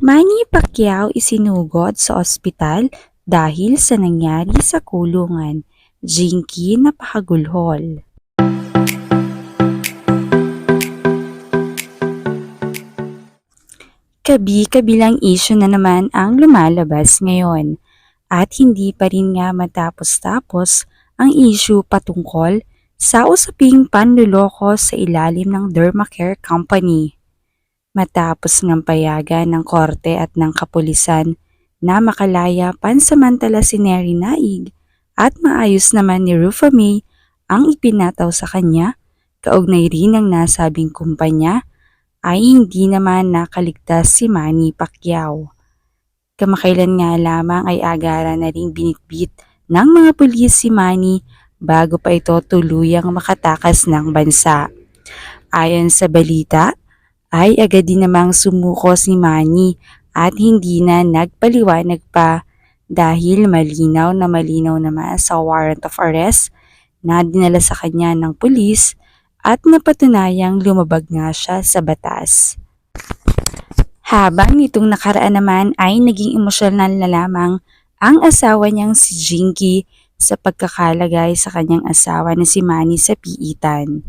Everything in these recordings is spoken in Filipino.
Manny Pacquiao isinugod sa ospital dahil sa nangyari sa kulungan. Jinky napakagulhol. Kabi-kabilang issue na naman ang lumalabas ngayon at hindi pa rin nga matapos-tapos ang issue patungkol sa usaping panluloko sa ilalim ng Dermacare Company. Matapos ng payagan ng korte at ng kapulisan na makalaya pansamantala si Neri Naig at maayos naman ni Rufa May ang ipinataw sa kanya, kaugnay rin ng nasabing kumpanya, ay hindi naman nakaligtas si Manny Pacquiao. Kamakailan nga lamang ay agara na ring binitbit ng mga pulis si Manny bago pa ito tuluyang makatakas ng bansa. Ayon sa balita, ay agad din namang sumuko si Manny at hindi na nagpaliwanag pa dahil malinaw naman sa warrant of arrest na dinala sa kanya ng pulis at napatunayang lumabag nga siya sa batas. Habang nitong nakaraan naman ay naging emosyonal na lamang ang asawa niyang si Jinky sa pagkakalagay sa kanyang asawa na si Manny sa piitan.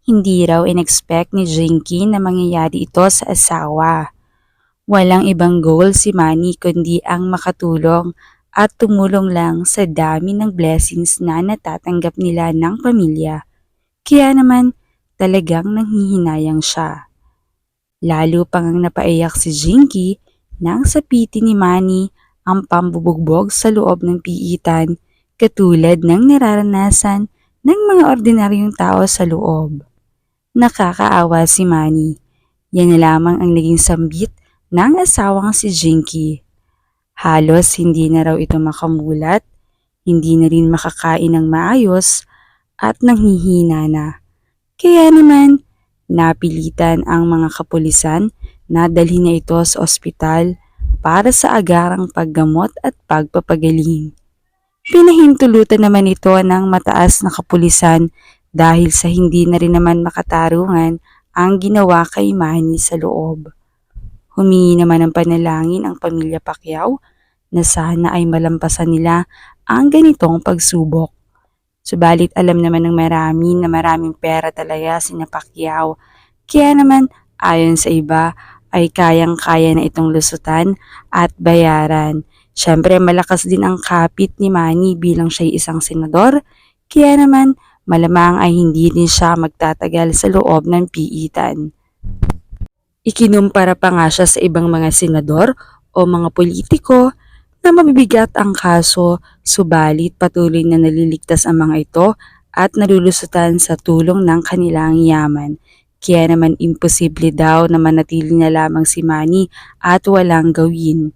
Hindi raw in-expect ni Jinky na mangyayari ito sa asawa. Walang ibang goal si Manny kundi ang makatulong at tumulong lang sa dami ng blessings na natatanggap nila ng pamilya. Kaya naman talagang nanghihinayang siya. Lalo pang napaiyak si Jinky nang sapitin ni Manny ang pambubugbog sa loob ng piitan katulad ng nararanasan ng mga ordinaryong tao sa loob. Nakakaawa si Manny. Yan na lamang ang naging sambit ng asawang si Jinky. Halos hindi na raw ito makamulat, hindi na rin makakain ng maayos at nanghihina na. Kaya naman, napilitan ang mga kapulisan na dalhin na ito sa ospital para sa agarang paggamot at pagpapagaling. Pinahintulutan naman ito ng mataas na kapulisan dahil sa hindi na rin naman makatarungan ang ginawa kay Manny sa loob. Humingi naman ng panalangin ang pamilya Pacquiao na sana ay malampasan nila ang ganitong pagsubok. Subalit alam naman ng marami na maraming pera talaga sina Pacquiao. Kaya naman ayon sa iba ay kayang-kaya na itong lusutan at bayaran. Siyempre malakas din ang kapit ni Manny bilang siya'y isang senador. Kaya naman malamang ay hindi din siya magtatagal sa loob ng piitan. Ikinumpara pa nga siya sa ibang mga senador o mga politiko na mabibigat ang kaso, subalit patuloy na naliligtas ang mga ito at nalulusutan sa tulong ng kanilang yaman. Kaya naman imposible daw na manatili na lamang si Manny at walang gawin.